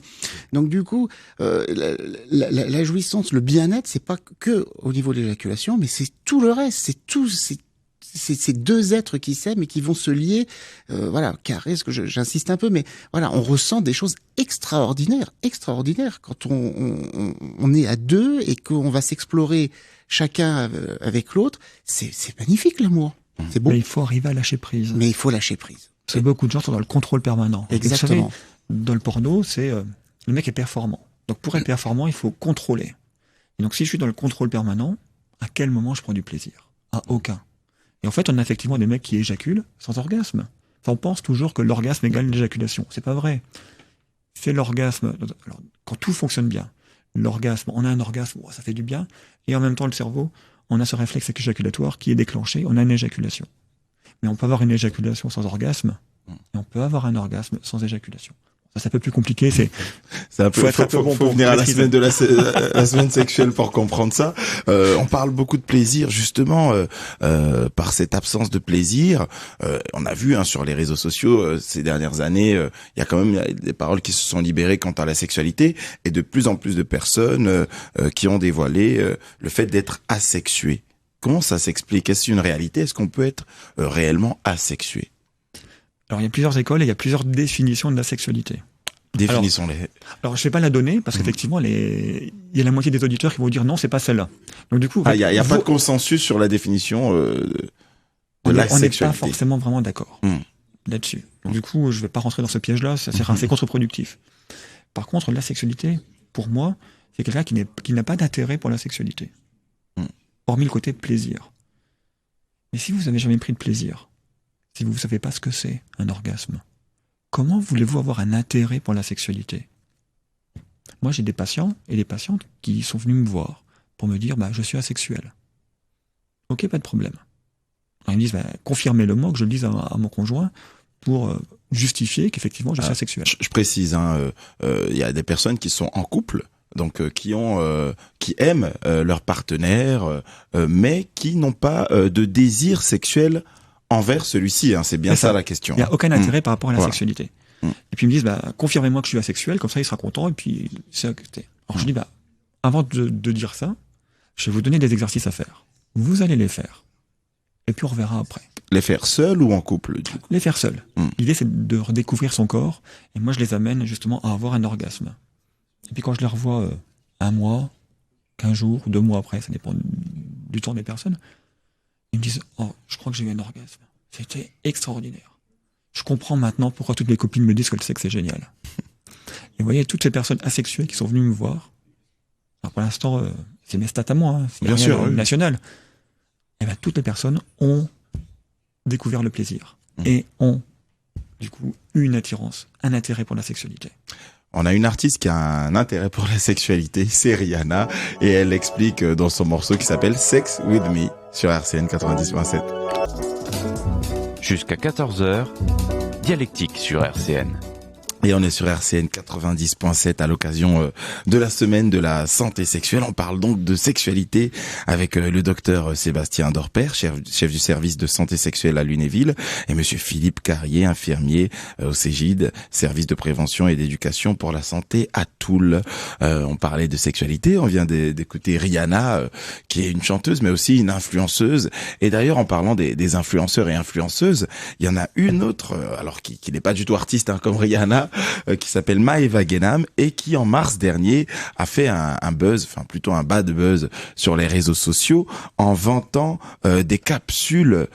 Donc du coup, la jouissance, le bien-être, c'est pas que au niveau de l'éjaculation, mais c'est tout le reste, c'est ces deux êtres qui s'aiment et qui vont se lier, caresse, que j'insiste un peu, mais voilà, on ressent des choses extraordinaires quand on est à deux et qu'on va s'explorer chacun avec l'autre. C'est magnifique l'amour, c'est beau. Mais il faut arriver à lâcher prise. C'est beaucoup de gens sont dans le contrôle permanent. Exactement. Vous savez, dans le porno, c'est le mec est performant. Donc pour être performant, il faut contrôler. Et donc si je suis dans le contrôle permanent, à quel moment je prends du plaisir? À aucun. Et en fait, on a effectivement des mecs qui éjaculent sans orgasme. Enfin, on pense toujours que l'orgasme égale l'éjaculation. C'est pas vrai. C'est l'orgasme. Alors, quand tout fonctionne bien, l'orgasme, on a un orgasme, ça fait du bien. Et en même temps, le cerveau, on a ce réflexe éjaculatoire qui est déclenché. On a une éjaculation. Mais on peut avoir une éjaculation sans orgasme. Et on peut avoir un orgasme sans éjaculation. C'est un peu plus compliqué, c'est un peu, faut venir à la semaine de la semaine sexuelle pour comprendre ça. On parle beaucoup de plaisir justement par cette absence de plaisir. On a vu sur les réseaux sociaux ces dernières années, il y a quand même des paroles qui se sont libérées quant à la sexualité et de plus en plus de personnes qui ont dévoilé le fait d'être asexué. Comment ça s'explique? Est-ce une réalité? Est-ce qu'on peut être réellement asexué? Alors, il y a plusieurs écoles et il y a plusieurs définitions de la sexualité. Définissons-les. Alors, je vais pas la donner parce qu'effectivement, il y a la moitié des auditeurs qui vont dire non, c'est pas celle-là. Donc, du coup, il y a pas de consensus sur la définition de la sexualité. On n'est pas forcément vraiment d'accord là-dessus. Donc, du coup, je vais pas rentrer dans ce piège-là, c'est contre-productif. Par contre, la sexualité, pour moi, c'est quelqu'un qui n'a pas d'intérêt pour la sexualité. Hormis le côté plaisir. Mais si vous avez jamais pris de plaisir, si vous ne savez pas ce que c'est un orgasme, comment voulez-vous avoir un intérêt pour la sexualité? Moi, j'ai des patients et des patientes qui sont venus me voir pour me dire je suis asexuel. Ok, pas de problème. Alors, ils me disent confirmez-le-moi, que je le dise à mon conjoint pour justifier qu'effectivement je suis asexuel. Je précise, y a des personnes qui sont en couple, donc qui aiment leur partenaire, mais qui n'ont pas de désir sexuel envers celui-ci, c'est bien ça la question. Il n'y a aucun intérêt par rapport à la sexualité. Et puis ils me disent, confirmez-moi que je suis asexuel, comme ça il sera content, et puis c'est accepté. Alors je dis, avant de dire ça, je vais vous donner des exercices à faire. Vous allez les faire. Et puis on reverra après. Les faire seuls ou en couple, du coup? Les faire seuls. L'idée c'est de redécouvrir son corps, et moi je les amène justement à avoir un orgasme. Et puis quand je les revois 1 mois, 15 jours, 2 mois après, ça dépend du temps des personnes, ils me disent, je crois que j'ai eu un orgasme. C'était extraordinaire. Je comprends maintenant pourquoi toutes mes copines me disent que le sexe c'est génial. Et vous voyez, toutes ces personnes asexuées qui sont venues me voir, alors pour l'instant, c'est mes stats à moi, c'est bien sûr, national. Et toutes les personnes ont découvert le plaisir et ont, du coup, eu une attirance, un intérêt pour la sexualité. On a une artiste qui a un intérêt pour la sexualité, c'est Rihanna, et elle explique dans son morceau qui s'appelle Sex With Me sur RCN 90.7. Jusqu'à 14h, Dialectique sur RCN. Et on est sur RCN 90.7 à l'occasion de la semaine de la santé sexuelle. On parle donc de sexualité avec le docteur Sébastien Dorper, chef du service de santé sexuelle à Lunéville, et monsieur Philippe Carrier, infirmier au Cégide, service de prévention et d'éducation pour la santé à Toul. On parlait de sexualité, on vient d'écouter Rihanna, qui est une chanteuse mais aussi une influenceuse. Et d'ailleurs, en parlant des influenceurs et influenceuses, il y en a une autre, alors qui n'est pas du tout artiste comme Rihanna, qui s'appelle Maëva Guénam et qui en mars dernier a fait un buzz, enfin plutôt un bad buzz sur les réseaux sociaux en vantant des capsules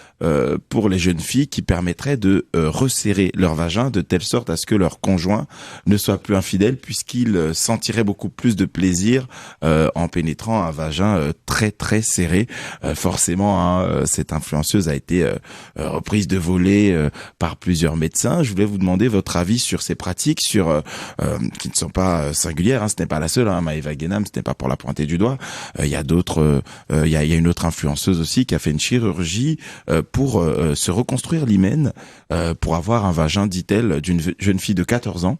pour les jeunes filles qui permettraient de resserrer leur vagin de telle sorte à ce que leur conjoint ne soit plus infidèle puisqu'il sentirait beaucoup plus de plaisir en pénétrant un vagin très très serré. Forcément, cette influenceuse a été reprise de volée par plusieurs médecins. Je voulais vous demander votre avis sur ces pratiques, qui ne sont pas singulières. Ce n'est pas la seule. Maëva Guénam, ce n'est pas pour la pointer du doigt. Il y a d'autres. Il y a une autre influenceuse aussi qui a fait une chirurgie pour se reconstruire l'hymen, pour avoir un vagin, dit-elle, d'une jeune fille de 14 ans.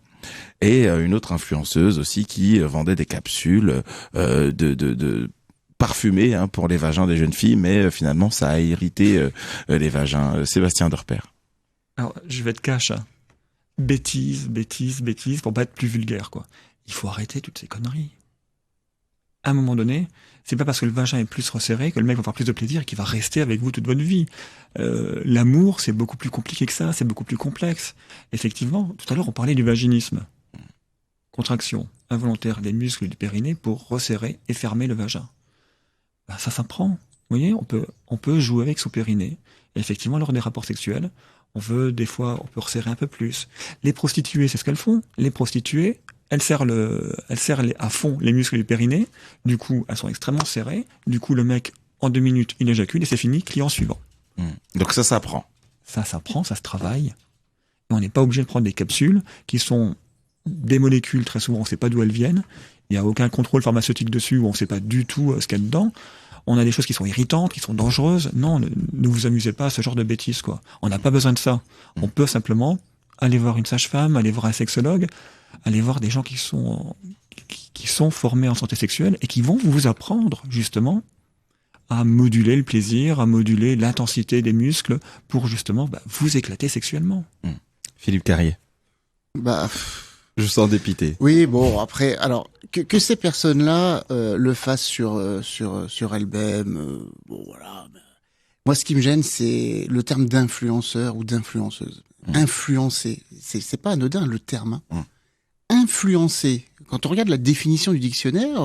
Et une autre influenceuse aussi qui vendait des capsules de parfumées pour les vagins des jeunes filles, mais finalement ça a irrité les vagins. Sébastien Dorper. Alors, je vais être cash. Bêtise, pour pas être plus vulgaire, quoi. Il faut arrêter toutes ces conneries. À un moment donné, c'est pas parce que le vagin est plus resserré que le mec va avoir plus de plaisir et qu'il va rester avec vous toute votre vie. L'amour, c'est beaucoup plus compliqué que ça, c'est beaucoup plus complexe. Effectivement, tout à l'heure, on parlait du vaginisme. Contraction involontaire des muscles du périnée pour resserrer et fermer le vagin. Ben, ça s'apprend. Vous voyez, on peut jouer avec son périnée. Et effectivement, lors des rapports sexuels, on peut resserrer un peu plus. Les prostituées, c'est ce qu'elles font. Les prostituées, elles serrent à fond les muscles du périnée. Du coup, elles sont extrêmement serrées. Du coup, le mec, en 2 minutes, il éjacule et c'est fini, client suivant. Donc ça s'apprend. Ça s'apprend, ça se travaille. Et on n'est pas obligé de prendre des capsules qui sont des molécules, très souvent, on ne sait pas d'où elles viennent. Il n'y a aucun contrôle pharmaceutique dessus, où on ne sait pas du tout ce qu'il y a dedans. On a des choses qui sont irritantes, qui sont dangereuses. Non, ne vous amusez pas à ce genre de bêtises, quoi. On n'a pas besoin de ça. On peut simplement aller voir une sage-femme, aller voir un sexologue, aller voir des gens qui sont formés en santé sexuelle et qui vont vous apprendre, justement, à moduler le plaisir, à moduler l'intensité des muscles pour, justement, vous éclater sexuellement. Philippe Carrier. Je sens dépité. Oui, bon, après, alors, que ces personnes-là le fassent sur elles-mêmes, bon, voilà. Moi, ce qui me gêne, c'est le terme d'influenceur ou d'influenceuse. Influencer, c'est pas anodin, le terme. Influencer. Quand on regarde la définition du dictionnaire,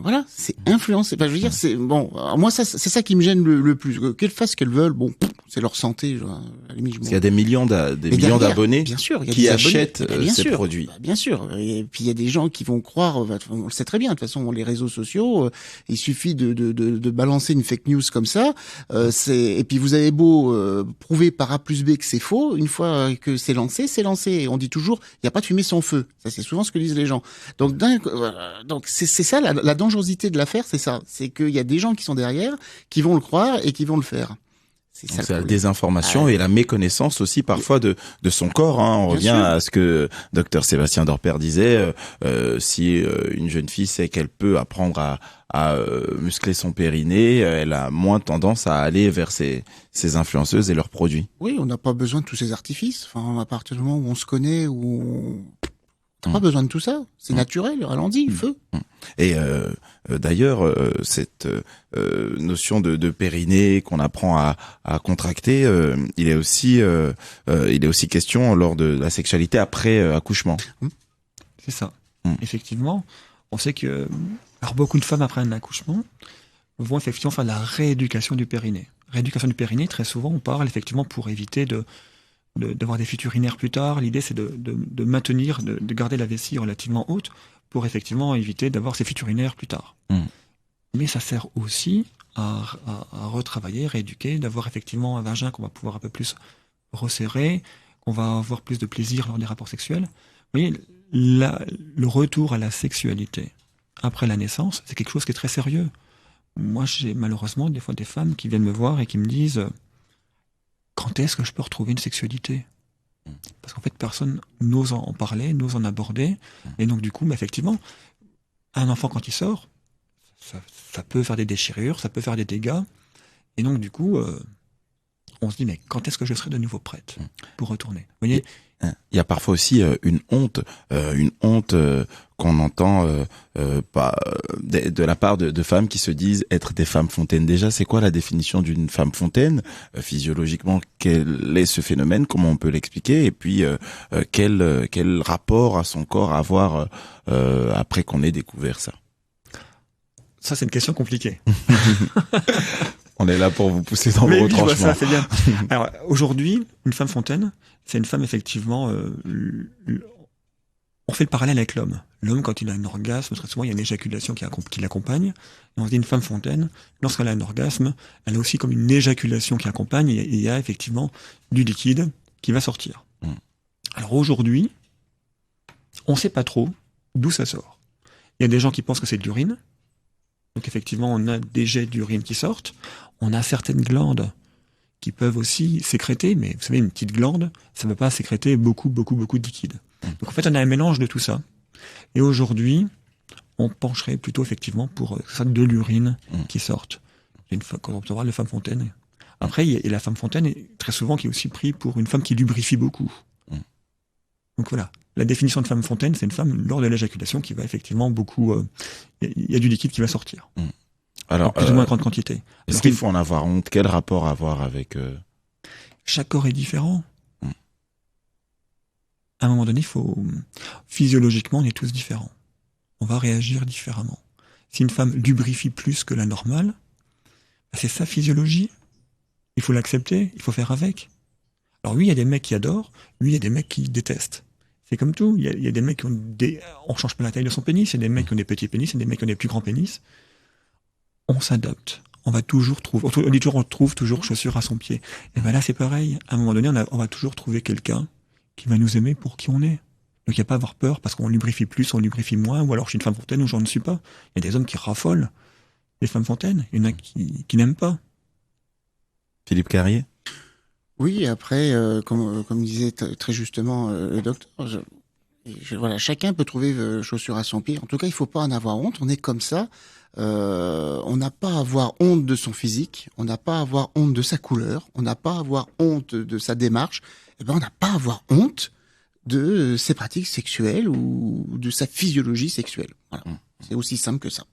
voilà, c'est influencer. Enfin, je veux dire, c'est bon. Alors moi, c'est ça qui me gêne le plus. Qu'elles fassent ce qu'elles veulent, bon, c'est leur santé. À la limite, il y a des millions d'abonnés bien sûr, qui achètent ces produits. Bien sûr. Et puis il y a des gens qui vont croire. On le sait très bien. De toute façon, les réseaux sociaux, il suffit de balancer une fake news comme ça. Et puis vous avez beau prouver par A plus B que c'est faux. Une fois que c'est lancé, c'est lancé. Et on dit toujours, il n'y a pas de fumée sans feu. Ça, c'est souvent ce que disent les gens. Donc c'est ça la dangerosité de l'affaire, c'est ça. C'est qu'il y a des gens qui sont derrière, qui vont le croire et qui vont le faire. C'est la désinformation et la méconnaissance aussi parfois de son corps. On revient à ce que Dr Sébastien Dorper disait. Si une jeune fille sait qu'elle peut apprendre à muscler son périnée, elle a moins tendance à aller vers ces influenceuses et leurs produits. Oui, on n'a pas besoin de tous ces artifices. Enfin, à partir du moment où on se connaît, t'as pas besoin de tout ça. C'est naturel, ralenti, feu. Et d'ailleurs, cette notion de périnée qu'on apprend à contracter, il est aussi question lors de la sexualité après accouchement. C'est ça. Effectivement, on sait que beaucoup de femmes après un accouchement vont effectivement faire de la rééducation du périnée. Rééducation du périnée, très souvent, on parle effectivement pour éviter d'avoir des fuites urinaires plus tard. L'idée, c'est de maintenir, de garder la vessie relativement haute pour effectivement éviter d'avoir ces fuites urinaires plus tard. Mais ça sert aussi à retravailler, rééduquer, d'avoir effectivement un vagin qu'on va pouvoir un peu plus resserrer, qu'on va avoir plus de plaisir lors des rapports sexuels. Vous voyez, le retour à la sexualité après la naissance, c'est quelque chose qui est très sérieux. Moi, j'ai malheureusement des fois des femmes qui viennent me voir et qui me disent... Quand est-ce que je peux retrouver une sexualité ? Parce qu'en fait, personne n'ose en parler, n'ose en aborder. Et donc, du coup, effectivement, un enfant, quand il sort, ça peut faire des déchirures, ça peut faire des dégâts. Et donc, du coup, on se dit, mais quand est-ce que je serai de nouveau prête pour retourner? Vous voyez? Il y a parfois aussi une honte qu'on entend de la part de femmes qui se disent être des femmes fontaines. Déjà, c'est quoi la définition d'une femme fontaine? Physiologiquement, quel est ce phénomène? Comment on peut l'expliquer? Et puis, quel rapport à son corps avoir après qu'on ait découvert ça? Ça, c'est une question compliquée. On est là pour vous pousser dans vos oui, retranchements. Ça, c'est bien. Alors, aujourd'hui, une femme fontaine, c'est une femme, effectivement, on fait le parallèle avec l'homme. L'homme, quand il a un orgasme, très souvent, il y a une éjaculation qui l'accompagne. Et on se dit, une femme fontaine, lorsqu'elle a un orgasme, elle a aussi comme une éjaculation qui accompagne, et il y a effectivement du liquide qui va sortir. Alors aujourd'hui, on ne sait pas trop d'où ça sort. Il y a des gens qui pensent que c'est de l'urine. Donc effectivement, on a des jets d'urine qui sortent. On a certaines glandes qui peuvent aussi sécréter, mais vous savez, une petite glande, ça ne va pas sécréter beaucoup de liquide. Donc en fait, on a un mélange de tout ça. Et aujourd'hui, on pencherait plutôt effectivement pour ça, de l'urine qui sorte. Quand on parle de femme fontaine. Après, il y a la femme fontaine, très souvent, qui est aussi pris pour une femme qui lubrifie beaucoup. Donc voilà, la définition de femme fontaine, c'est une femme lors de l'éjaculation qui va effectivement beaucoup... Il y a du liquide qui va sortir. Alors, en plus ou moins grande quantité. Est-ce qu'il faut en avoir honte? Quel rapport avoir avec... Chaque corps est différent. À un moment donné, physiologiquement, on est tous différents. On va réagir différemment. Si une femme lubrifie plus que la normale, c'est sa physiologie. Il faut l'accepter, il faut faire avec. Alors oui, il y a des mecs qui adorent, oui, il y a des mecs qui détestent. C'est comme tout. Il y a des mecs qui ont on change pas la taille de son pénis, il y a des mecs qui ont des petits pénis, il y a des mecs qui ont des plus grands pénis. On s'adapte. On va toujours trouver, on dit toujours, on trouve toujours chaussure à son pied. Et ben là, c'est pareil. À un moment donné, on va toujours trouver quelqu'un qui va nous aimer pour qui on est. Donc il n'y a pas à avoir peur parce qu'on lubrifie plus, on lubrifie moins, ou alors je suis une femme fontaine ou j'en ne suis pas. Il y a des hommes qui raffolent les femmes fontaines. Il y en a qui n'aiment pas. Philippe Carrier? Oui, après, comme disait très justement le docteur, voilà, chacun peut trouver chaussure à son pied. En tout cas, il faut pas en avoir honte. On est comme ça. On n'a pas à avoir honte de son physique. On n'a pas à avoir honte de sa couleur. On n'a pas à avoir honte de sa démarche. Eh ben, on n'a pas à avoir honte de ses pratiques sexuelles ou de sa physiologie sexuelle. Voilà. C'est aussi simple que ça.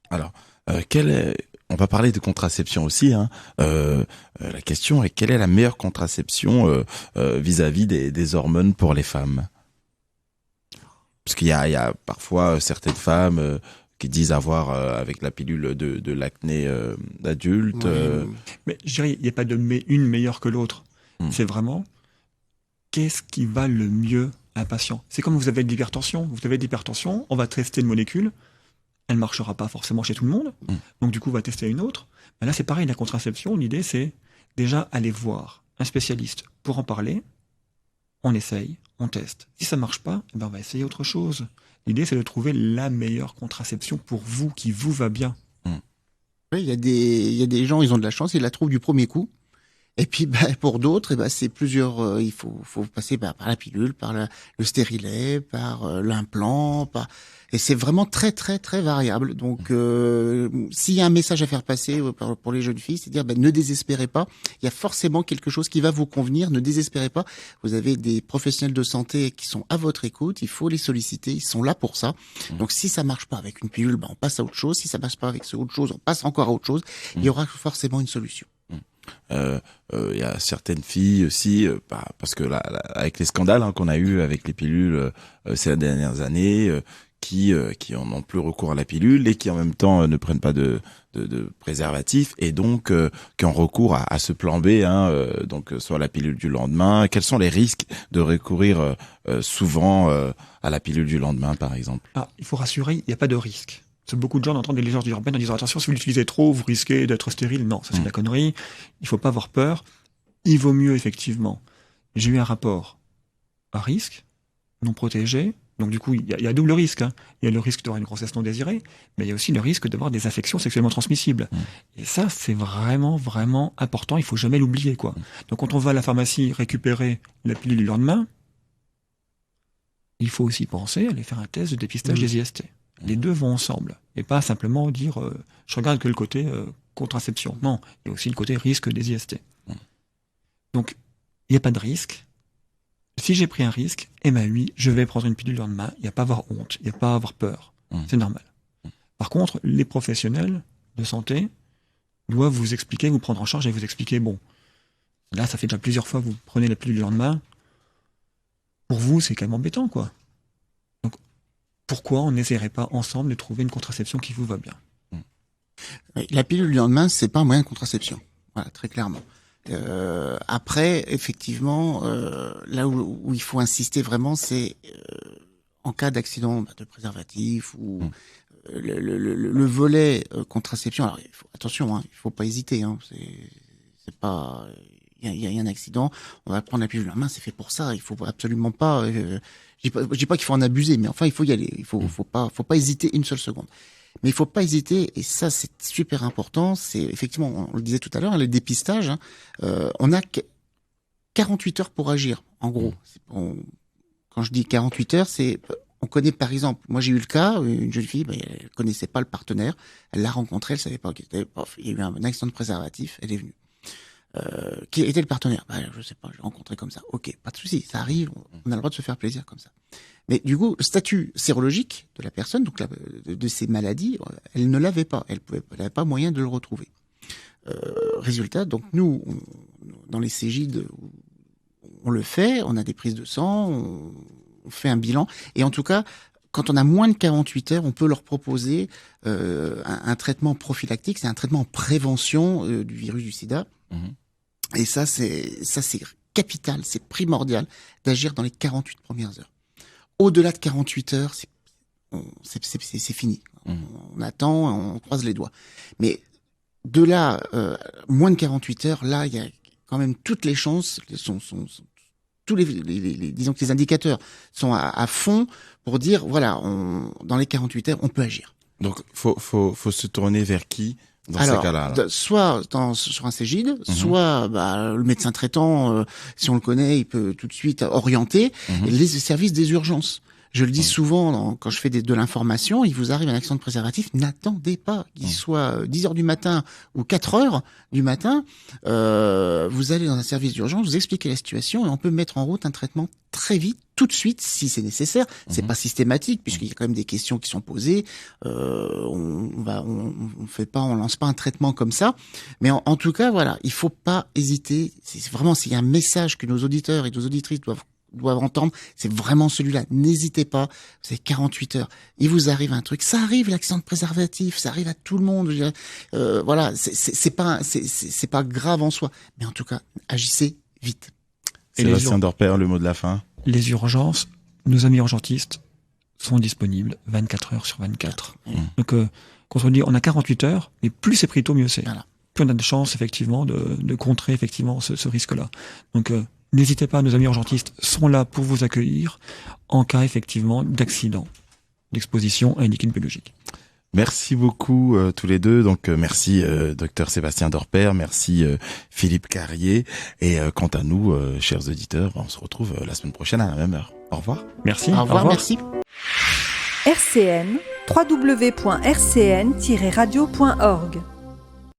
Alors, on va parler de contraception aussi. La question est, quelle est la meilleure contraception vis-à-vis des hormones pour les femmes? Parce qu'il y a parfois certaines femmes qui disent avoir avec la pilule de l'acné d'adulte. Mais je dirais, il n'y a pas une meilleure que l'autre. C'est vraiment qu'est-ce qui va le mieux à un patient. C'est comme vous avez de l'hypertension. Vous avez de l'hypertension, on va tester une molécule. Elle ne marchera pas forcément chez tout le monde. Donc du coup, on va tester une autre. Mais là, c'est pareil, la contraception, l'idée, c'est déjà aller voir un spécialiste pour en parler. On essaye, on teste. Si ça ne marche pas, on va essayer autre chose. L'idée, c'est de trouver la meilleure contraception pour vous, qui vous va bien. Oui, il y a des gens, ils ont de la chance, ils la trouvent du premier coup. Et puis, pour d'autres, c'est plusieurs. Il faut passer par la pilule, par le stérilet, par l'implant, et c'est vraiment très très très variable. Donc, s'il y a un message à faire passer pour les jeunes filles, c'est dire ne désespérez pas. Il y a forcément quelque chose qui va vous convenir. Ne désespérez pas. Vous avez des professionnels de santé qui sont à votre écoute. Il faut les solliciter. Ils sont là pour ça. Donc, si ça marche pas avec une pilule, on passe à autre chose. Si ça marche pas avec autre chose, on passe encore à autre chose. Il y aura forcément une solution. Il y a certaines filles aussi, parce que avec les scandales qu'on a eu avec les pilules ces dernières années, qui en ont plus recours à la pilule et qui en même temps ne prennent pas de préservatif et donc qui ont recours à ce plan B, donc soit la pilule du lendemain. Quels sont les risques de recourir souvent à la pilule du lendemain, par exemple? Il faut rassurer, il n'y a pas de risque. Beaucoup de gens entendent des légendes urbaines en disant attention, si vous l'utilisez trop, vous risquez d'être stérile. Non, ça c'est de la connerie. Il faut pas avoir peur. Il vaut mieux, effectivement. J'ai eu un rapport à risque, non protégé, Donc du coup, il y a double risque. Hein. Il y a le risque d'avoir une grossesse non désirée, mais il y a aussi le risque d'avoir des infections sexuellement transmissibles. Et ça, c'est vraiment, vraiment important. Il faut jamais l'oublier, quoi. Donc quand on va à la pharmacie récupérer la pilule du lendemain, il faut aussi penser à aller faire un test de dépistage des IST. Les deux vont ensemble. Et pas simplement dire je regarde que le côté contraception. Non, il y a aussi le côté risque des IST. Donc, il n'y a pas de risque. Si j'ai pris un risque, eh ben oui, je vais prendre une pilule le lendemain. Il n'y a pas à avoir honte, il n'y a pas à avoir peur. C'est normal. Par contre, les professionnels de santé doivent vous expliquer, vous prendre en charge et vous expliquer, bon, là, ça fait déjà plusieurs fois que vous prenez la pilule le lendemain. Pour vous, c'est quand même embêtant, quoi. Donc, pourquoi on n'essaierait pas ensemble de trouver une contraception qui vous va bien? La pilule du lendemain, c'est pas un moyen de contraception. Voilà, très clairement. Après, effectivement, là où il faut insister vraiment, c'est en cas d'accident de préservatif ou le volet contraception. Alors, attention, hein, il faut pas hésiter. Hein, c'est pas, il y a un accident, on va prendre la pilule en main, c'est fait pour ça. Il faut absolument pas. Je dis pas qu'il faut en abuser, mais enfin, il faut y aller. Il faut pas hésiter une seule seconde. Mais il faut pas hésiter, et ça c'est super important, c'est effectivement, on le disait tout à l'heure, les dépistages, hein, on a 48 heures pour agir, en gros. Quand je dis 48 heures, c'est, on connaît par exemple, moi j'ai eu le cas, une jeune fille, elle connaissait pas le partenaire, elle l'a rencontré, elle savait pas qu'il était, il y a eu un accident de préservatif, elle est venue. Qui était le partenaire? Je sais pas, je l'ai rencontré comme ça. Ok, pas de souci, ça arrive, on a le droit de se faire plaisir comme ça. Mais du coup, le statut sérologique de la personne, donc de ces maladies, elle ne l'avait pas. Elle n'avait pas moyen de le retrouver. Résultat, donc nous, dans les CGID, on le fait, on a des prises de sang, on fait un bilan, et en tout cas, quand on a moins de 48 heures, on peut leur proposer un traitement prophylactique, c'est un traitement en prévention du virus du sida. Et ça c'est capital, c'est primordial d'agir dans les 48 premières heures. Au-delà de 48 heures, c'est fini. On attend, on croise les doigts. Mais de là, moins de 48 heures, là, il y a quand même toutes les chances, tous disons que les indicateurs sont à fond pour dire, voilà, dans les 48 heures, on peut agir. Donc, faut se tourner vers qui? Dans Alors, ces cas-là, soit sur un CGID, soit le médecin traitant, si on le connaît, il peut tout de suite orienter, et les services des urgences. Je le dis souvent quand je fais de l'information, il vous arrive un accident de préservatif, n'attendez pas qu'il soit 10 heures du matin ou 4 heures du matin, vous allez dans un service d'urgence, vous expliquez la situation et on peut mettre en route un traitement très vite, tout de suite, si c'est nécessaire. C'est pas systématique puisqu'il y a quand même des questions qui sont posées. On lance pas un traitement comme ça. Mais en tout cas, voilà, il faut pas hésiter. C'est vraiment, s'il y a un message que nos auditeurs et nos auditrices doivent entendre, c'est vraiment celui-là. N'hésitez pas, vous avez 48 heures. Il vous arrive un truc, ça arrive l'accident de préservatif, ça arrive à tout le monde. Voilà, c'est pas grave en soi, mais en tout cas, agissez vite. Sébastien Dorper, le mot de la fin. Les urgences, nos amis urgentistes sont disponibles 24 heures sur 24. Donc quand on dit on a 48 heures, mais plus c'est pris tôt, mieux c'est. Voilà. Plus on a de chances effectivement de contrer effectivement ce risque-là. Donc n'hésitez pas, nos amis urgentistes sont là pour vous accueillir en cas effectivement d'accident, d'exposition à un liquide biologique. Merci beaucoup tous les deux. Donc merci docteur Sébastien Dorper, merci Philippe Carrier. Et quant à nous, chers auditeurs, on se retrouve la semaine prochaine à la même heure. Au revoir. Merci. Au revoir. Merci. RCN, www.rcn-radio.org